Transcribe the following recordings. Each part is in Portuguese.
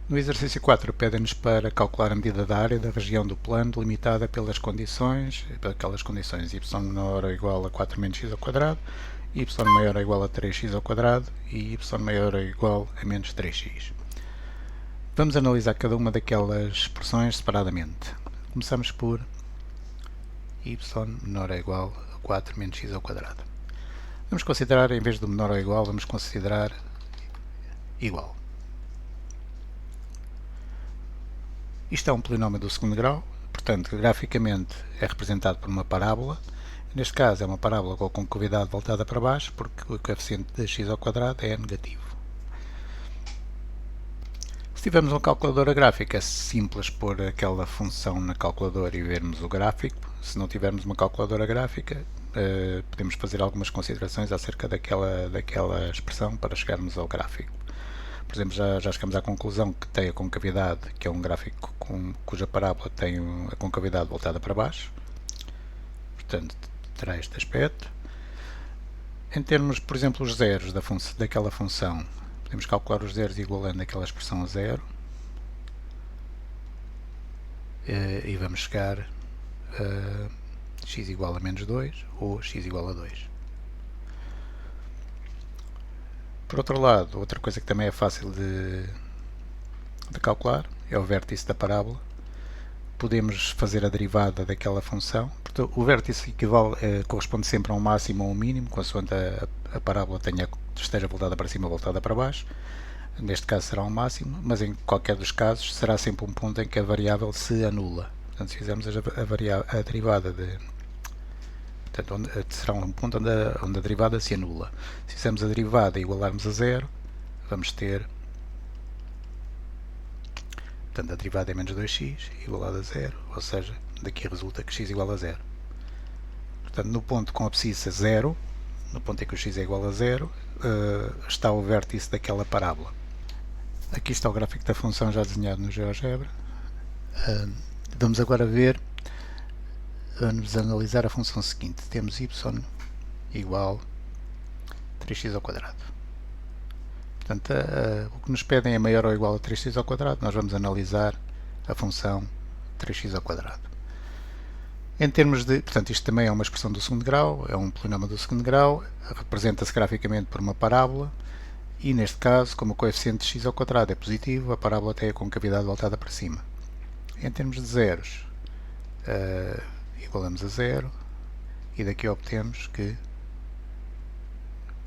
No exercício 4 pede-nos para calcular a medida da área da região do plano delimitada pelas condições, aquelas condições y maior ou igual a 4 menos x ao quadrado, y maior ou igual a 3x ao quadrado e y maior ou igual a menos 3x. Vamos analisar cada uma daquelas expressões separadamente. Começamos por y menor ou igual a 4 menos x ao quadrado. Vamos considerar, em vez do menor ou igual, vamos considerar igual. Isto é um polinómio do segundo grau, portanto, graficamente é representado por uma parábola. Neste caso é uma parábola com a concavidade voltada para baixo, porque o coeficiente de x ao quadrado é negativo. Se tivermos uma calculadora gráfica, é simples pôr aquela função na calculadora e vermos o gráfico. Se não tivermos uma calculadora gráfica, podemos fazer algumas considerações acerca daquela expressão para chegarmos ao gráfico. Por exemplo, já chegamos à conclusão que tem a concavidade, que é um gráfico cuja parábola tem a concavidade voltada para baixo. Portanto, terá este aspecto. Em termos, por exemplo, os zeros daquela função, podemos calcular os zeros igualando aquela expressão a zero. E vamos chegar a x igual a menos 2 ou x igual a 2. Por outro lado, outra coisa que também é fácil de calcular é o vértice da parábola. Podemos fazer a derivada daquela função. Portanto, o vértice corresponde sempre a um máximo ou um mínimo, consoante a parábola esteja voltada para cima ou voltada para baixo. Neste caso será um máximo, mas em qualquer dos casos será sempre um ponto em que a variável se anula. Portanto, se fizermos a derivada será um ponto onde a derivada se anula. Se fizermos a derivada e igualarmos a zero, vamos ter, portanto, a derivada é menos 2x igualado a zero, ou seja, daqui resulta que x igual a zero. Portanto, no ponto com a abscissa 0, no ponto em que o x é igual a zero, está o vértice daquela parábola. Aqui está o gráfico da função já desenhado no GeoGebra. Vamos agora vamos analisar a função seguinte. Temos y igual a 3x ao quadrado. Portanto, o que nos pedem é maior ou igual a 3x ao quadrado. Nós vamos analisar a função 3x ao quadrado. Em termos de, portanto, isto também é uma expressão do segundo grau, é um polinómio do segundo grau, representa-se graficamente por uma parábola e, neste caso, como o coeficiente de x ao quadrado é positivo, a parábola tem a concavidade voltada para cima. Em termos de zeros, igualamos a zero e daqui obtemos que,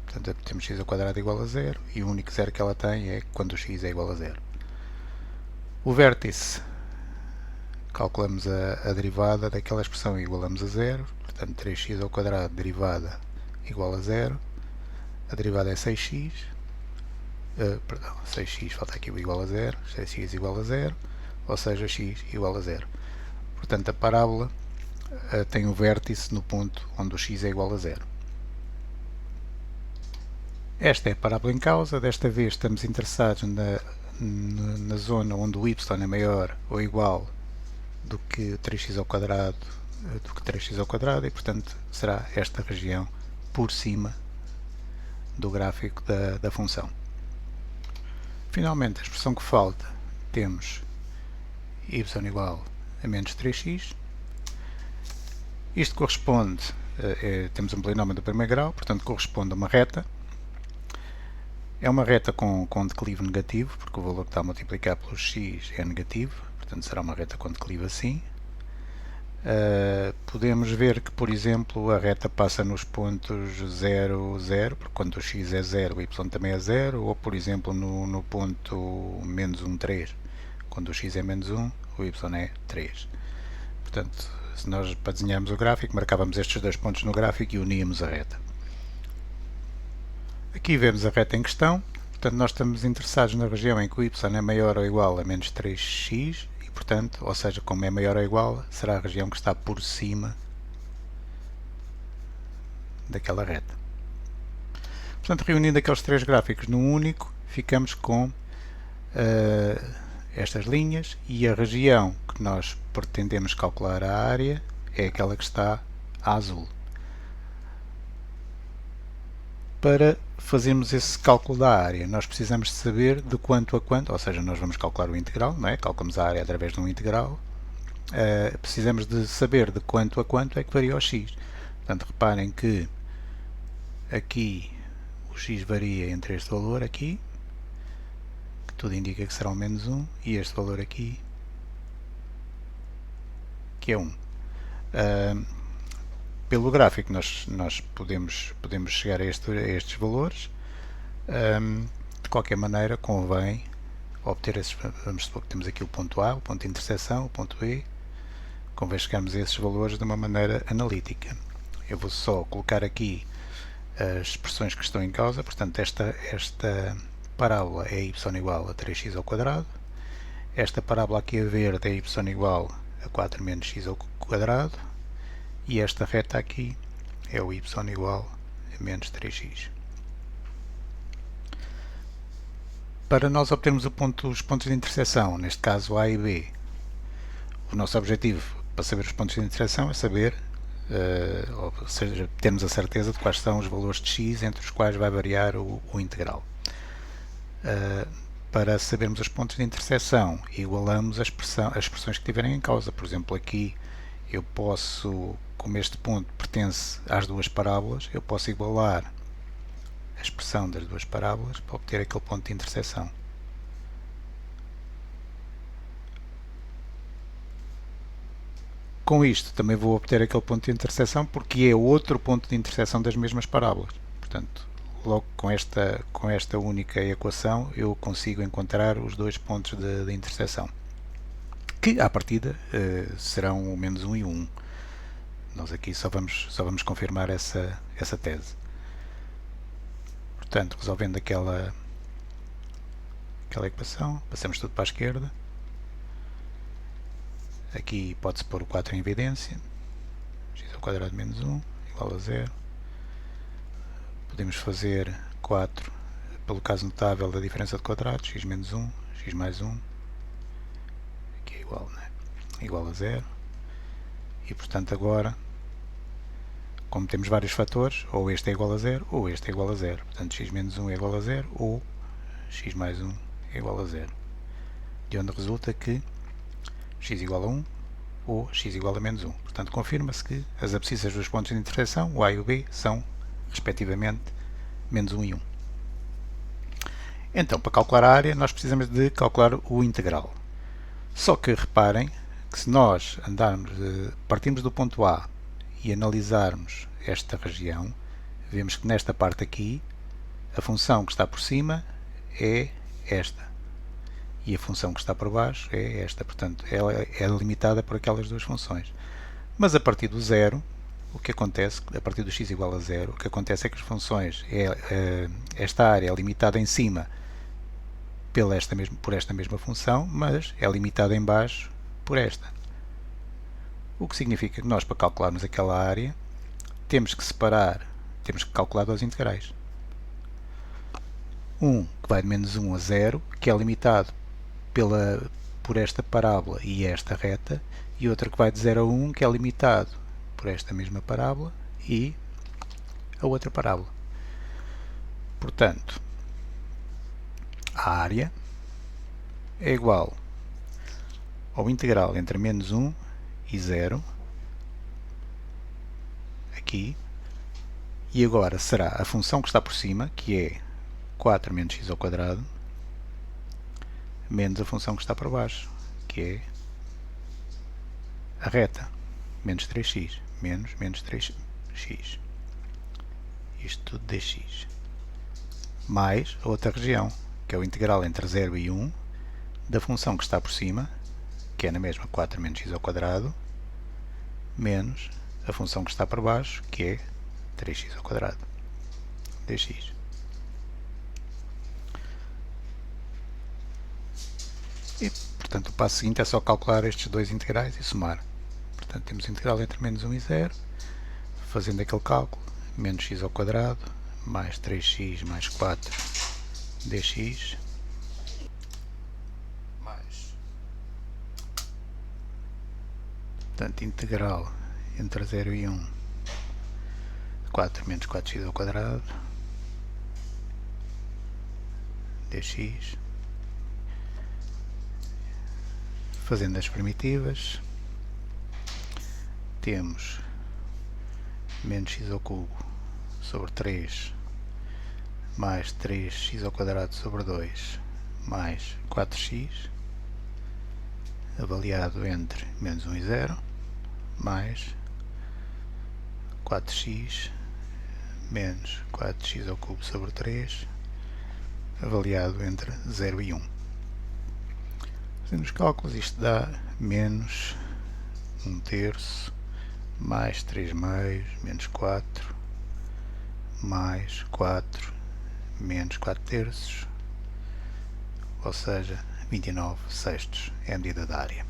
portanto, temos x ao quadrado igual a zero e o único zero que ela tem é quando o x é igual a zero. O vértice, calculamos a derivada daquela expressão e igualamos a zero, portanto 3x ao quadrado derivada igual a zero, a derivada é 6x, perdão, 6x, falta aqui o igual a zero, 6x igual a zero, ou seja, x igual a zero. Portanto, a parábola tem o vértice no ponto onde o x é igual a zero. Esta é a parábola em causa, desta vez estamos interessados na zona onde o y é maior ou igual do que 3x ao quadrado, e portanto será esta região por cima do gráfico da função. Finalmente, a expressão que falta, temos y igual a menos 3x. Isto corresponde, temos um polinómio do primeiro grau, portanto corresponde a uma reta. É uma reta com declive negativo, porque o valor que está a multiplicar pelo x é negativo, portanto será uma reta com declive assim. Podemos ver que, por exemplo, a reta passa nos pontos 0, 0, porque quando o x é 0, o y também é 0, ou por exemplo no ponto menos 1, 3, quando o x é menos 1, o y é 3. Portanto, se nós, para desenharmos o gráfico, marcávamos estes dois pontos no gráfico e uníamos a reta. Aqui vemos a reta em questão, portanto nós estamos interessados na região em que o y é maior ou igual a menos 3x, e portanto, ou seja, como é maior ou igual, será a região que está por cima daquela reta. Portanto, reunindo aqueles três gráficos num único, ficamos com estas linhas, e a região que nós pretendemos calcular a área é aquela que está a azul. para fazermos esse cálculo da área, nós precisamos de saber de quanto a quanto, ou seja, nós vamos calcular o integral, não é? Calculamos a área através de um integral. Precisamos de saber de quanto a quanto é que varia o x. Portanto, reparem que aqui o x varia entre este valor aqui, que tudo indica que será um menos 1, e este valor aqui, que é 1. Pelo gráfico nós podemos chegar a estes valores. De qualquer maneira, convém obter esses. Vamos supor que temos aqui o ponto A, o ponto de interseção, o ponto B. Convém chegarmos a esses valores de uma maneira analítica. Eu vou só colocar aqui as expressões que estão em causa. Portanto, esta parábola é y igual a 3x ao quadrado. Esta parábola aqui a verde é y igual a 4 menos x ao quadrado. E esta reta aqui é o y igual a menos 3x. Para nós obtermos os pontos de interseção, neste caso A e B, o nosso objetivo para saber os pontos de interseção é saber, ou seja, termos a certeza de quais são os valores de x entre os quais vai variar o integral. Para sabermos os pontos de interseção, igualamos as expressões que tiverem em causa. Por exemplo, aqui eu posso, como este ponto pertence às duas parábolas, eu posso igualar a expressão das duas parábolas para obter aquele ponto de interseção. Com isto também vou obter aquele ponto de interseção porque é outro ponto de interseção das mesmas parábolas. Portanto, logo com esta única equação eu consigo encontrar os dois pontos de interseção, que à partida serão o menos 1 e o 1. Nós aqui só vamos confirmar essa tese. Portanto, resolvendo aquela equação, passamos tudo para a esquerda. Aqui pode-se pôr o 4 em evidência. X ao quadrado menos 1 igual a 0. Podemos fazer 4 pelo caso notável da diferença de quadrados, x menos 1, x mais 1. Aqui é igual, né? Igual a 0. E portanto agora, como temos vários fatores, ou este é igual a 0 ou este é igual a 0. Portanto, x menos 1 é igual a 0 ou x mais 1 é igual a 0. De onde resulta que x igual a 1 ou x igual a menos 1. Portanto, confirma-se que as abscissas dos pontos de interseção, o A e o B, são, respectivamente, menos 1 e 1. Então, para calcular a área, nós precisamos de calcular o integral. Só que reparem que se nós partirmos do ponto A e analisarmos esta região, vemos que nesta parte aqui, a função que está por cima é esta. E a função que está por baixo é esta. Portanto, ela é limitada por aquelas duas funções. Mas a partir do zero, o que acontece, a partir do x igual a 0, o que acontece é que as funções, esta área é limitada em cima por esta mesma função, mas é limitada em baixo por esta. O que significa que nós, para calcularmos aquela área, temos que calcular dois integrais. Um que vai de menos 1 a 0, que é limitado por esta parábola e esta reta, e outro que vai de 0 a 1, que é limitado por esta mesma parábola e a outra parábola. Portanto, a área é igual ao integral entre menos 1 e 0, aqui, e agora será a função que está por cima, que é 4 menos x ao quadrado, menos a função que está por baixo, que é a reta, menos 3x, menos 3x, isto tudo dx, mais a outra região, que é o integral entre 0 e 1, da função que está por cima, que é na mesma 4 menos x ao quadrado, menos a função que está por baixo, que é 3x ao quadrado, dx. E, portanto, o passo seguinte é só calcular estes dois integrais e somar. Portanto, temos integral entre menos 1 e 0, fazendo aquele cálculo, menos x ao quadrado, mais 3x mais 4 dx, mais, portanto, integral entre 0 e 1, 4 menos 4x ao quadrado, dx. Fazendo as primitivas, temos menos x ao cubo sobre 3 mais 3x ao quadrado sobre 2 mais 4x, avaliado entre menos 1 e 0, mais 4x menos 4x ao cubo sobre 3, avaliado entre 0 e 1. Fazendo os cálculos, isto dá menos 1/3 mais 3 meios menos 4 mais 4 menos 4/3, ou seja, 29/6 é a medida da área.